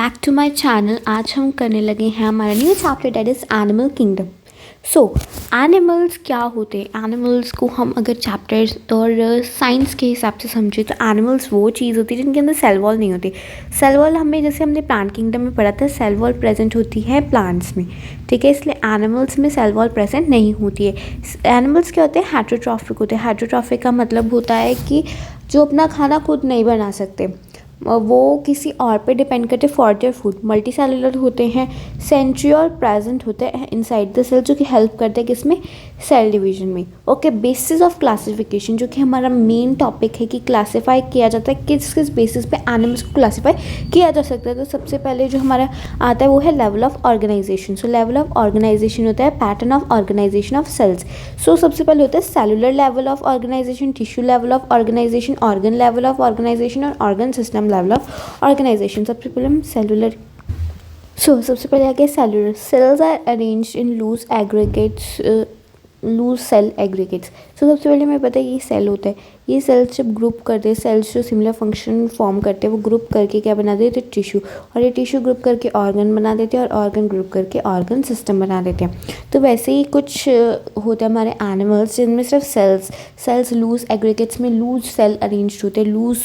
Back to my channel. आज हम करने लगे हैं हमारा new chapter that is animal kingdom. So animals क्या होते हैं? एनिमल्स को हम अगर चैप्टर्स और साइंस के हिसाब से समझे तो एनिमल्स वो चीज़ होती है जिनके अंदर सेल वॉल नहीं होती। सेल वॉल हमें जैसे हमने प्लांट किंगडम में पढ़ा था, सेल वॉल प्रेजेंट होती है प्लांट्स में, ठीक है। इसलिए एनिमल्स में सेल वॉल प्रेजेंट नहीं होती है। एनिमल्स क्या होते हैं? हेटरोट्रॉफिक होते हैं। हेटरोट्रॉफिक का मतलब होता है कि जो अपना खाना खुद नहीं बना सकते, वो किसी और पे डिपेंड करते for their food. Multi cellular होते हैं, सेंट्रियोल प्रेजेंट होते हैं इनसाइड द सेल, जो कि हेल्प करते हैं किसमें? सेल डिवीजन में। ओके, बेसिस ऑफ क्लासिफिकेशन, जो कि हमारा मेन टॉपिक है कि क्लासीफाई किया जाता है किस किस बेसिस पे एनिमल्स को क्लासीफाई किया जा सकता है। तो सबसे पहले जो हमारा आता है वो है level of organisation. So level of organisation होता है pattern of organisation of cells. So सबसे पहले होता है cellular level of organisation, tissue level of organisation, organ level of organisation और organ system level of organisation. सबसे पहले हम सेलुलर। सबसे पहले आ गया cellular. Cells are arranged in loose aggregates, loose cell aggregates. सबसे पहले हमें पता है ये सेल होता है। ये सेल्स जब ग्रुप करते हैं, सेल्स जो सिमिलर फंक्शन फॉर्म करते हैं वो ग्रुप करके क्या बना देते हैं? टिश्यू। और ये टिश्यू ग्रुप करके ऑर्गन बना देते हैं और ऑर्गन ग्रुप करके ऑर्गन सिस्टम बना देते हैं। तो वैसे ही कुछ होता है हमारे एनिमल्स जिनमें सिर्फ सेल्स लूज एग्रीगेट्स में लूज सेल अरेंज होते हैं, लूज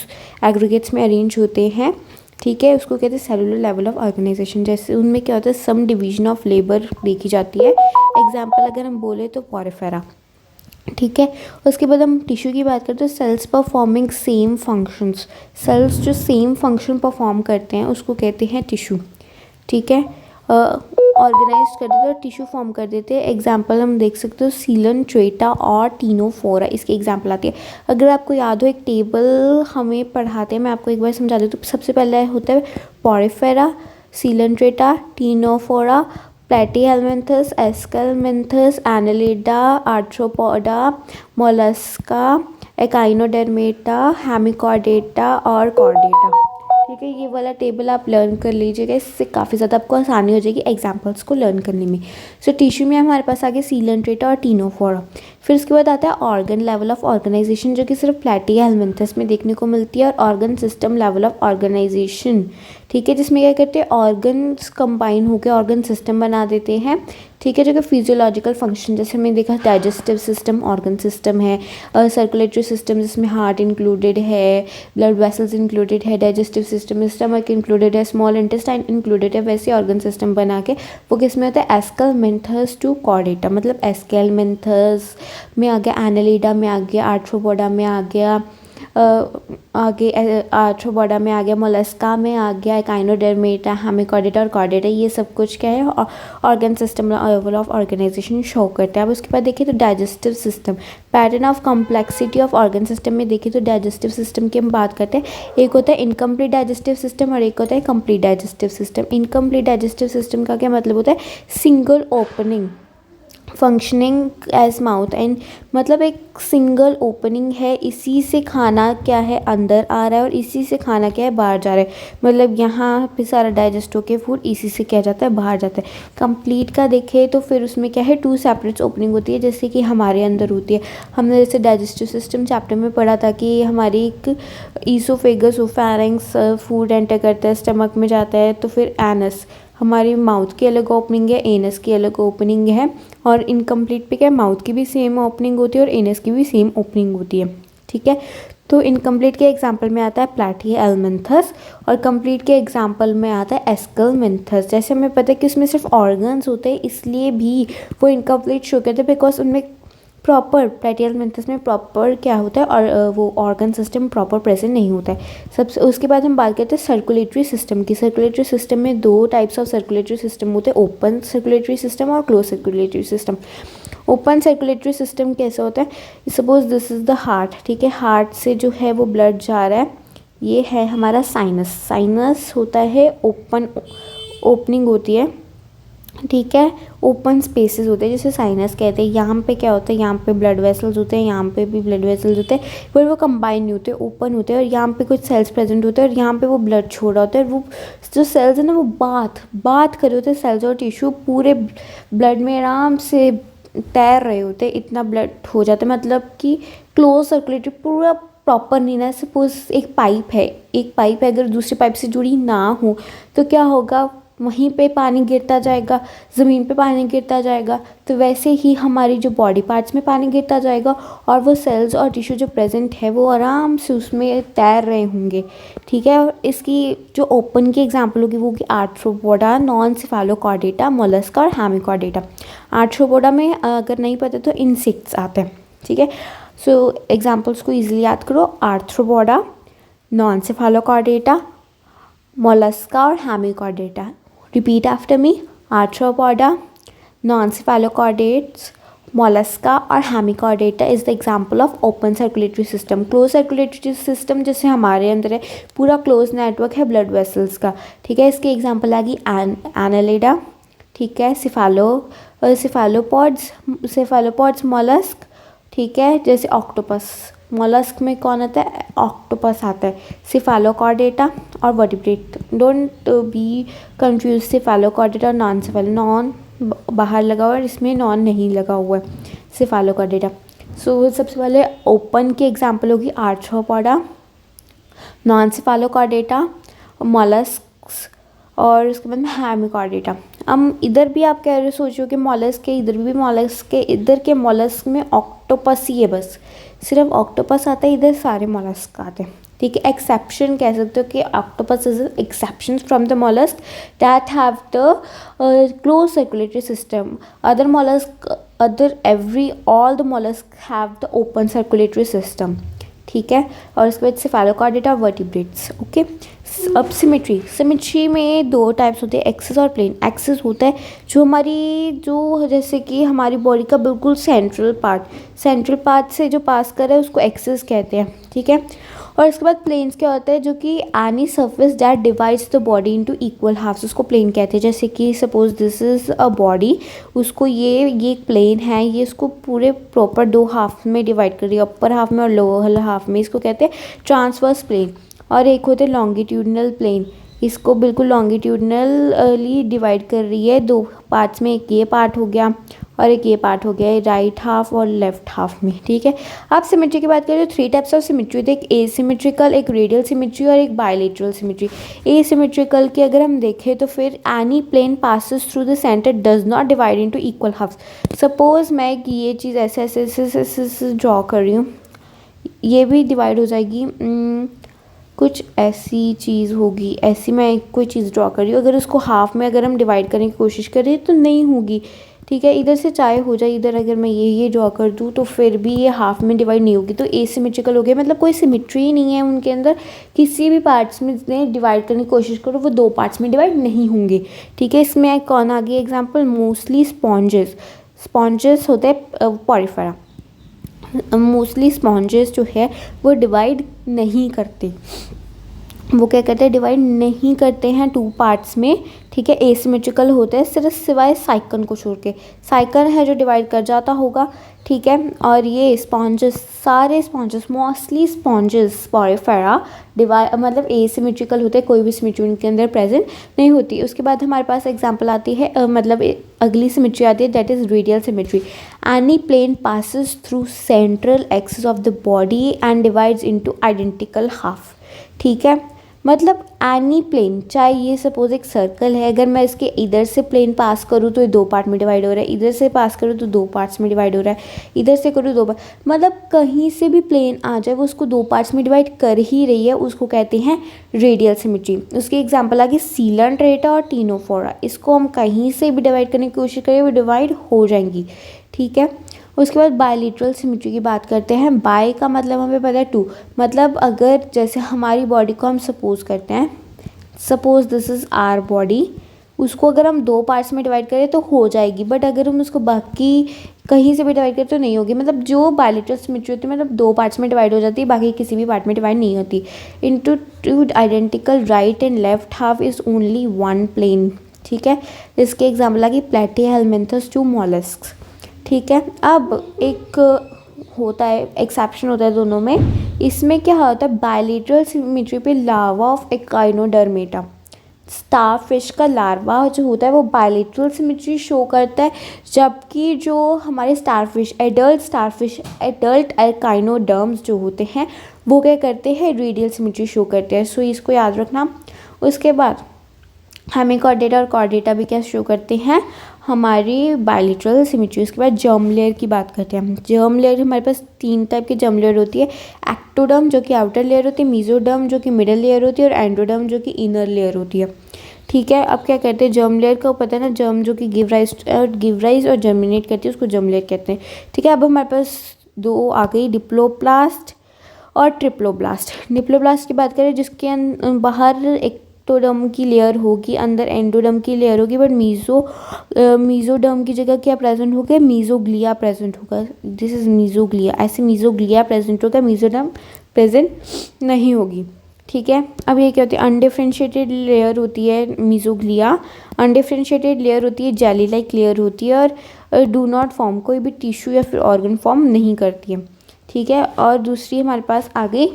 एग्रीगेट्स में अरेंज होते हैं, ठीक है। उसको कहते हैं सेलुलर लेवल ऑफ ऑर्गेनाइजेशन। जैसे उनमें क्या होता है? सम डिवीजन ऑफ लेबर देखी जाती है। एग्जाम्पल अगर हम बोले तो पॉरीफेरा, ठीक है। उसके बाद हम टिश्यू की बात करते हैं। Cells performing same functions, cells जो सेम फंक्शन परफॉर्म करते हैं उसको कहते हैं टिश्यू, ठीक है। ऑर्गेनाइज कर देते हैं और टिश्यू फॉर्म कर देते हैं। एग्जाम्पल हम देख सकते हो सीलन, ट्रेटा और टीनोफोरा, इसकी एग्जाम्पल आती है। अगर आपको याद हो, एक टेबल हमें पढ़ाते हैं, मैं आपको एक बार समझा देती हूँ। तो सबसे पहले होता है Porifera, Coelenterata, Ctenophora, Platyhelminthes, Aschelminthes, Annelida, Arthropoda, Mollusca, Echinodermata, Hemichordata और कॉर्डेटा, ठीक है। ये वाला टेबल आप लर्न कर लीजिएगा, इससे काफ़ी ज़्यादा आपको आसानी हो जाएगी एग्जाम्पल्स को लर्न करने में। सो टिश्यू में हमारे पास आ गया सीलन, ट्रेटा और टीनोफोरा। फिर उसके बाद आता है ऑर्गन लेवल ऑफ ऑर्गेनाइजेशन, जो कि सिर्फ प्लेटीहेलमिन्थस में देखने को मिलती है, और organ system level of organization, ठीक है, जिसमें क्या करते हैं? ऑर्गन्स कंबाइन होकर ऑर्गन सिस्टम बना देते हैं, ठीक है। जो कि फिजियोलॉजिकल फंक्शन, जैसे हमने देखा डाइजेस्टिव सिस्टम ऑर्गन सिस्टम है, सर्कुलेटरी सिस्टम जिसमें हार्ट इंक्लूडेड है, ब्लड वेसल्स इंक्लूडेड है, डाइजेस्टिव सिस्टम में स्टमक इंक्लूडेड है, स्मॉल इंटेस्टाइन इंक्लूडेड है। वैसे ऑर्गन सिस्टम बना के वो किस में होता है? एस्केलमिन्थस टू कॉर्डेटा, मतलब एस्केलमिन्थस में आ गया, एनालिडा में आ गया, आर्थ्रोपोडा में आ गया, आगे आर्थ्रोपोडा में आ गया, मोलस्का में आ गया, एकाइनोडर्मेटा, हेमिकॉर्डेटा और कॉर्डेटा। ये सब कुछ क्या है? Organ system level of organization show करते हैं। अब उसके बाद देखिए तो digestive system, pattern of complexity of organ system में देखिए तो डाइजेस्टिव सिस्टम की हम बात करते हैं। एक होता है इनकम्प्लीट डाइजेस्टिव सिस्टम और एक होता है complete digestive system. Incomplete digestive system का क्या मतलब होता है? Single opening functioning as mouth and, मतलब एक सिंगल ओपनिंग है, इसी से खाना क्या है? अंदर आ रहा है और इसी से खाना क्या है? बाहर जा रहा है। मतलब यहाँ पे सारा डाइजेस्ट होके फूड इसी से क्या जाता है? बाहर जाता है। कंप्लीट का देखें तो फिर उसमें क्या है? 2 सेपरेट ओपनिंग होती है, जैसे कि हमारे अंदर होती है। हमने जैसे डाइजेस्टिव सिस्टम चैप्टर में पढ़ा था कि हमारी एक ईसोफेगस फेरिंक्स फूड एंटर करता है, स्टमक में जाता है, तो फिर एनस, हमारी माउथ की अलग ओपनिंग है, एनस की अलग ओपनिंग है। और इनकम्प्लीट पे क्या? माउथ की भी सेम ओपनिंग होती है और एनस की भी सेम ओपनिंग होती है, ठीक है। तो इनकम्प्लीट के एग्जाम्पल में आता है प्लेटीहेलमिन्थस और कंप्लीट के एग्जाम्पल में आता है एस्केलमिन्थस। जैसे हमें पता है कि उसमें सिर्फ ऑर्गन्स होते हैं, इसलिए भी वो इनकम्प्लीट शो करते हैं, बिकॉज उनमें प्रॉपर प्लेटीहेलमिन्थस में प्रॉपर क्या होता है? और वो ऑर्गन सिस्टम प्रॉपर प्रेजेंट नहीं होता है। सबसे उसके बाद हम बात करते हैं सर्कुलेटरी सिस्टम की। सर्कुलेटरी सिस्टम में 2 टाइप्स ऑफ सर्कुलेटरी सिस्टम होते हैं, ओपन सर्कुलेटरी सिस्टम और close circulatory system. Open circulatory system कैसा होता है? Suppose this is the heart, ठीक है। हार्ट से जो है वो ब्लड जा रहा है, ये है हमारा साइनस। साइनस होता है ओपन, ओपनिंग होती है, ठीक है। ओपन स्पेसेस होते हैं जैसे साइनस कहते हैं। यहाँ पे क्या होता है? यहाँ पे ब्लड वेसल्स होते हैं, यहाँ पे भी ब्लड वेसल्स होते हैं, पर वो कंबाइन नहीं होते, ओपन होते हैं। और यहाँ पे कुछ सेल्स प्रेजेंट होते हैं और यहाँ पे वो ब्लड छोड़ रहा होता है। वो जो सेल्स है ना वो बात कर रहे होते हैं, सेल्स और टिश्यू पूरे ब्लड में आराम से तैर रहे होते हैं, इतना ब्लड हो जाता है। मतलब कि क्लोज सर्कुलेटरी, पूरा प्रॉपर नहीं ना, सपोज एक पाइप है अगर दूसरी पाइप से जुड़ी ना हो तो क्या होगा, वहीं पे पानी गिरता जाएगा, ज़मीन पे पानी गिरता जाएगा। तो वैसे ही हमारी जो बॉडी पार्ट्स में पानी गिरता जाएगा और वो सेल्स और टिश्यू जो प्रेजेंट है वो आराम से उसमें तैर रहे होंगे। ठीक है, और इसकी जो ओपन की एग्जांपल होगी वो होगी आर्थ्रोपोडा, नॉन सेफालोकॉर्डेटा, मोलस्का और हेमिकॉर्डेटा। आर्थ्रोपोडा में अगर नहीं पता तो इंसेक्ट्स आते हैं। ठीक है, सो एग्जाम्पल्स को ईजिली याद करो, आर्थ्रोपोडा, नॉन सेफालोकॉर्डेटा, मोलस्का और Hemichordata. Repeat after me. Arthropoda, non-cephalochordates, mollusca और hemichordata is the example of open circulatory system. Closed circulatory system जैसे हमारे अंदर है, पूरा क्लोज नेटवर्क है ब्लड वेसल्स का। ठीक है, इसकी एग्जांपल आ गई एनालिडा। ठीक है, सेफालोपॉड्स मोलस्क। ठीक है, जैसे ऑक्टोपस, मोलस्क में कौन आता है, ऑक्टोपस आता है। सेफालोकॉर्डेटा और वर्टिब्रेट, डोंट बी कंफ्यूज सेफालोकॉर्डेटा और नॉन सेफालो, नॉन बाहर लगा हुआ है, इसमें नॉन नहीं लगा हुआ है, सेफालोकॉर्डेटा। सो सबसे पहले ओपन की एग्जांपल होगी आर्थ्रोपोडा, नॉन सेफालोकॉर्डेटा, मोलस्क और उसके बाद में हेमिकॉर्डेटा। अब इधर भी आप कह रहे हो, सोचो कि मॉलस्क के इधर भी मॉलस्क के, इधर के मॉलस्क में ऑक्टोपस ही है, बस सिर्फ ऑक्टोपस आता है, इधर सारे मॉलस्क आते हैं। ठीक है, एक्सेप्शन कह सकते हो कि octopus is exception from the mollusc that have the close circulatory system. Other mollusc all the mollusc have the open circulatory system. ठीक है, और उसके बाद सेफालोकॉर्डेटा और वर्टिब्रेट्स। ओके, अब सिमेट्री में दो टाइप्स होते हैं, एक्सिस और प्लेन। एक्सिस होता है जो हमारी जो जैसे कि हमारी बॉडी का बिल्कुल सेंट्रल पार्ट से जो पास कर रहा है उसको एक्सिस कहते हैं। ठीक है, और इसके बाद प्लेन्स क्या होता है, जो कि any surface that divides the body into equal halves, उसको प्लेन कहते हैं। जैसे कि suppose this is a body, उसको ये प्लेन है, ये इसको पूरे प्रॉपर दो हाफ में डिवाइड कर रही है, अपर हाफ में और लोअर हाफ में, इसको कहते हैं ट्रांसवर्स प्लेन। और एक होते हैं लॉन्गिट्यूडनल प्लेन, इसको बिल्कुल लॉन्गिट्यूडनली डिवाइड कर रही है दो पार्ट्स में, एक ये पार्ट हो गया और एक ये पार्ट हो गया, राइट हाफ और लेफ्ट हाफ में। ठीक है, अब सिमेट्री की बात करें तो 3 टाइप्स ऑफ सिमेट्री होती है, एक एसिमेट्रिकल, एक रेडियल सिमेट्री और एक बायलेटरल सिमेट्री। एसिमेट्रिकल की अगर हम देखें तो फिर any plane passes through the centre does not divide into equal halves. Suppose मैं ये चीज़ ऐसे ड्रॉ कर रही हूँ, ये भी डिवाइड हो जाएगी, कुछ ऐसी चीज़ होगी, ऐसी मैं कोई चीज़ ड्रॉ कर रही हूँ, अगर उसको हाफ में अगर हम डिवाइड करने की कोशिश करें तो नहीं होगी। ठीक है, इधर से चाहे हो जाए, इधर अगर मैं ये ड्रॉ कर दूँ तो फिर भी ये हाफ में डिवाइड नहीं होगी, तो एसिमेट्रिकल हो गया, मतलब कोई सिमेट्री ही नहीं है उनके अंदर, किसी भी पार्ट्स में डिवाइड करने की कोशिश करो वो दो पार्ट्स में डिवाइड नहीं होंगे। ठीक है, इसमें कौन आ गया एग्जाम्पल, मोस्टली स्पॉन्जेस होते हैं पॉरीफेरा, मोस्टली स्पॉन्जेस जो है वो डिवाइड नहीं करते, वो क्या कहते हैं, डिवाइड नहीं करते हैं टू पार्ट्स में। ठीक है, एसिमेट्रिकल होते हैं सिर्फ सिवाय साइकन को छोड़ के, साइकन है जो डिवाइड कर जाता होगा। ठीक है, और ये स्पॉन्जेस, सारे sponges, mostly sponges Porifera divide मतलब एसिमेट्रिकल होते हैं, कोई भी सिमेट्री उनके अंदर प्रेजेंट नहीं होती। उसके बाद हमारे पास एग्जांपल आती है, मतलब अगली सिमेट्री आती है, that is radial symmetry. Any plane passes through central axis of the body and divides into identical half. ठीक है, मतलब एनी प्लेन, चाहे ये सपोज एक सर्कल है, अगर मैं इसके इधर से प्लेन पास करूँ तो ये दो पार्ट में डिवाइड हो रहा है, इधर से पास करूँ तो दो पार्ट्स में डिवाइड हो रहा है, इधर से करूँ दो पार्ट, मतलब कहीं से भी प्लेन आ जाए वो उसको दो पार्ट्स में डिवाइड कर ही रही है, उसको कहते हैं रेडियल सिमेट्री। उसकी एग्जाम्पल आ गई सीलेंट्रेटा और टीनोफोरा, इसको हम कहीं से भी डिवाइड करने की कोशिश करें वो डिवाइड हो जाएंगी। ठीक है, उसके बाद बायलेटरल सिमेट्री की बात करते हैं। बाय का मतलब हमें पता है टू, मतलब अगर जैसे हमारी बॉडी को हम सपोज करते हैं, suppose this is our body, उसको अगर हम दो पार्ट्स में डिवाइड करें तो हो जाएगी, बट अगर हम उसको बाकी कहीं से भी डिवाइड करें तो नहीं होगी। मतलब जो बायलेटरल सिमेट्री होती है मतलब दो पार्ट्स में डिवाइड हो जाती है, बाकी किसी भी पार्ट में डिवाइड नहीं होती। Into two identical right and left half is only one plane. ठीक है, इसके एग्जाम्पल आ गई प्लेटिहेलमिन्थस टू मॉलस्क्स। ठीक है, अब एक होता है एक्सेप्शन होता है दोनों में, इसमें क्या होता है बायलेटरल सिमेट्री पे लार्वा ऑफ एकाइनोडर्मेटा, स्टारफिश का लार्वा जो होता है वो बायलेटरल सिमेट्री शो करता है, जबकि जो हमारे एडल्ट एल्काइनोडर्म्स जो होते हैं वो क्या करते हैं, रेडियल सिमेट्री शो करते हैं। सो इसको याद रखना। उसके बाद हेमिकॉर्डेटा और कॉर्डेटा भी क्या शो करते हैं, हमारी बायलेटरल सिमेट्री। उसके बाद जर्म लेयर की बात करते हैं हम। जर्म लेयर हमारे पास 3 टाइप की जर्म लेयर होती है। एक्टोडर्म जो कि आउटर लेयर होती है, मेसोडर्म जो कि मिडल लेयर होती है और एंडोडर्म जो कि इनर लेयर होती है। ठीक है, अब क्या कहते हैं, जर्म लेयर का पता है ना, जर्म जो कि गिव राइज और जर्मिनेट करती है उसको जर्म लेयर कहते हैं। ठीक है, अब हमारे पास 2 आ गई, डिप्लोप्लास्ट और ट्रिप्लोब्लास्ट। डिप्लोब्लास्ट की बात करें जिसके बाहर एक्टोडर्म की लेयर होगी, अंदर एंडोडर्म की लेयर होगी, बट मीजोडर्म की जगह क्या प्रेजेंट होगा, मीजोग्लिया प्रेजेंट होगा। दिस इज मीजोग्लिया, ऐसे मीजोग्लिया प्रेजेंट होगा, मीजोडर्म प्रेजेंट नहीं होगी। ठीक है, अब ये क्या होती है, अनडिफ्रेंशिएटेड लेयर होती है मीजोग्लिया। अनडिफ्रेंशिएटेड लेयर होती है, जेली लाइक लेयर होती है और डू नॉट फॉर्म, कोई भी टिश्यू या फिर ऑर्गन फॉर्म नहीं करती है। ठीक है, और दूसरी हमारे पास आ गई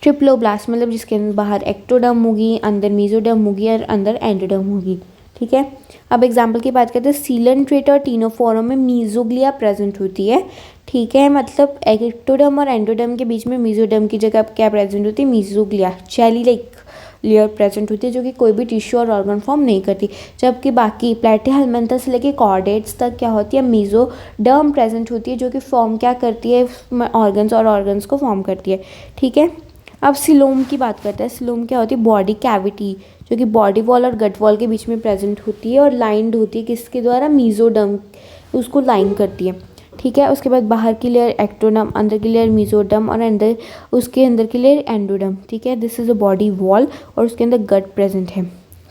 ट्रिप्लोब्लास्ट, मतलब जिसके बाहर एक्टोडर्म होगी, अंदर मीजोडर्म होगी और अंदर एंडोडर्म होगी। ठीक है, अब एग्जाम्पल की बात करते हैं, सीलेंट्रेट और टीनोफोरम में मीजोग्लिया प्रेजेंट होती है। ठीक है, मतलब एक्टोडर्म और एंडोडर्म के बीच में मीजोडर्म की जगह क्या प्रेजेंट होती है, mesoglea, jelly like layer present होती है जो कि कोई भी टिश्यू और ऑर्गन फॉर्म नहीं करती। जबकि बाकी प्लैटीहेलमिन्थस से लेके कॉर्डेट्स तक क्या होती है, मीजोडर्म प्रेजेंट होती है जो कि फॉर्म क्या करती है, ऑर्गन्स को फॉर्म करती है। ठीक है, अब सिलोम की बात करते हैं। सिलोम क्या होती है, बॉडी कैविटी जो कि बॉडी वॉल और गट वॉल के बीच में प्रेजेंट होती है और लाइंड होती है किसके द्वारा, मीजोडर्म उसको लाइन करती है। ठीक है, उसके बाद बाहर की लेयर एक्टोडर्म, अंदर की लेयर मीजोडर्म और उसके अंदर की लेयर एंडोडर्म। ठीक है, this is a body wall और उसके अंदर गट प्रेजेंट है।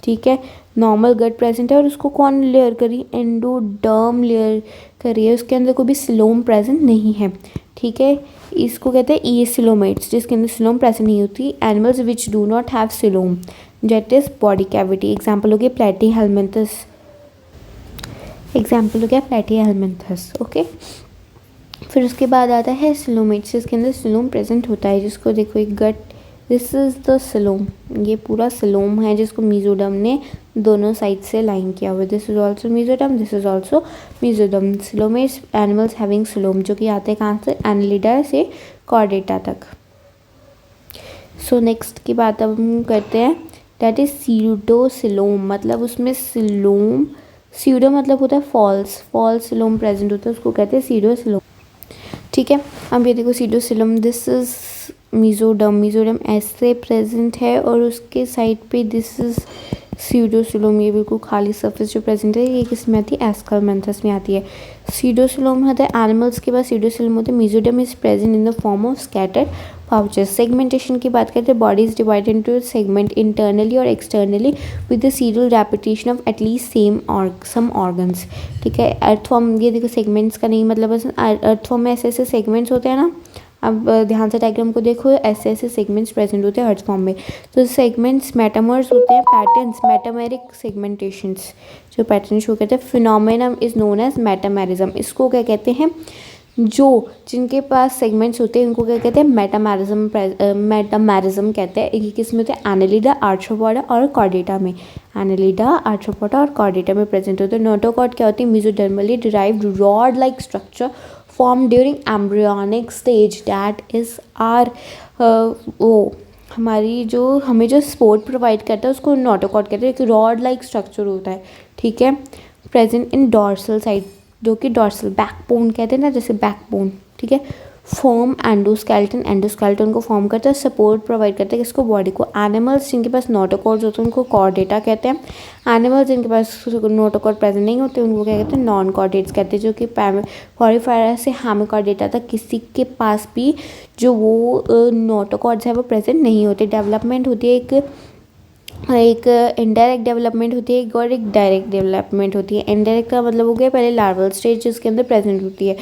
ठीक है, नॉर्मल गट प्रेजेंट है और उसको कौन लेयर करी, एंडोडर्म लेयर करी है, उसके अंदर कोई भी सिलोम प्रेजेंट नहीं है। ठीक है, इसको कहते हैं ईसिलोमेट्स, जिसके अंदर सिलोम प्रेजेंट नहीं होती। Animals which do not have coelom, that is body cavity. Example हो गया प्लैटीहेलमिन्थस, ओके। फिर उसके बाद आता है सिलोमेट्स, जिसके अंदर सिलोम प्रेजेंट होता है, जिसको देखो एक गट, दिस इज द सिलोम, ये पूरा सिलोम है जिसको मीजोडर्म ने दोनों साइड से लाइन किया हुआ है। This is also mesoderm, this is also mesoderm. Coelomates animals having coelom, जो कि आते हैं कहाँ से, एनालिडा से कॉर्डेटा तक। सो नेक्स्ट की बात अब हम करते हैं, दैट इज सीडोसिलोम, मतलब उसमें सिलोम, सीडो मतलब होता है फॉल्स सिलोम प्रेजेंट होता है, उसको कहते हैं सीडोसिलोम। ठीक है, अब ये देखो सीडोसिलोम, दिस इज मीजोडर्म ऐसे प्रेजेंट है और उसके साइड पे दिस इज सीडोसिलोम, ये बिल्कुल खाली सरफेस जो प्रेजेंट है, ये किस में आती है, एस्कलमेंथस में आती है। सीडोसिलोम होता है एनिमल्स के पास सीडोसिलोम होता है। Mesoderm is present in the form of scattered pouches. Segmentation की बात करते हैं, body is divided into segment internally और externally with the serial repetition of at least some organs. ठीक है, अर्थफॉर्म, ये देखो सेगमेंट्स का नहीं मतलब, अर्थफॉर्म में ऐसे ऐसे सेगमेंट्स होते हैं ना, अब ध्यान से डायग्राम को देखो, ऐसे ऐसे सेगमेंट्स प्रेजेंट होते हैं अर्थ फॉर्म में। तो सेगमेंट्स मेटामर्स होते हैं, पैटर्न्स, मेटामेरिक सेगमेंटेशंस जो पैटर्न शो करते हैं। Phenomenon is known as metamerism, इसको क्या कहते हैं, जो जिनके पास सेगमेंट्स होते हैं उनको क्या कहते हैं, मेटामेरिज्म कहते हैं। एक किस में होते हैं, एनालिडा, आर्थ्रोपोडा और कॉर्डेटा में, एनालिडा, आर्थ्रोपोडा और कॉर्डेटा में प्रेजेंट होते हैं। नोटोकॉर्ड क्या होती है, मेसोडर्मली derived rod like structure formed during embryonic stage, that is our वो हमारी जो हमें जो सपोर्ट प्रोवाइड करता है उसको नोटोकॉर्ड कहते हैं, कि रॉड लाइक स्ट्रक्चर होता है। ठीक है, प्रेजेंट इन डॉर्सल साइड, जो कि डॉर्सल बैकबोन कहते हैं ना, जैसे बैकबोन। ठीक है, फॉर्म एंडोस्केलेटन को फॉर्म करता है, सपोर्ट प्रोवाइड करता है किसको, बॉडी को। एनिमल्स जिनके पास नोटोकॉर्ड्स होते हैं उनको कॉर्डेटा कहते हैं। एनिमल्स जिनके पास नोटोकॉर्ड प्रेजेंट नहीं होते उनको क्या कहते हैं, नॉन कॉर्डेट्स कहते हैं, जो कि पॉलीफेरा से हेमिकॉर्डेटा तक किसी के पास भी जो वो नोटोकॉर्ड्स है वो प्रेजेंट नहीं होते। डेवलपमेंट होती है एक इनडायरेक्ट डेवलपमेंट होती है और एक डायरेक्ट डेवलपमेंट होती है। इनडायरेक्ट का मतलब हो गया पहले लार्वल स्टेज जिसके अंदर प्रेजेंट होती है,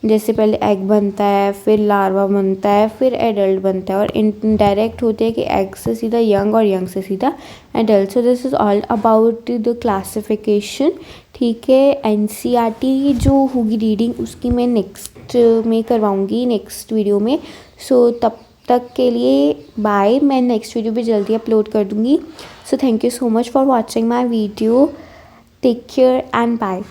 जैसे पहले एग बनता है, फिर लार्वा बनता है, फिर एडल्ट बनता है। और इनडायरेक्ट होते हैं कि एग से सीधा यंग और यंग से सीधा adult. So this is all about the classification. ठीक है, एनसीईआरटी जो होगी रीडिंग उसकी मैं नेक्स्ट में करवाऊँगी नेक्स्ट वीडियो में। सो तब तक के लिए बाय, मैं नेक्स्ट वीडियो भी जल्दी अपलोड कर दूँगी। So thank you so much for watching my video. Take care and bye.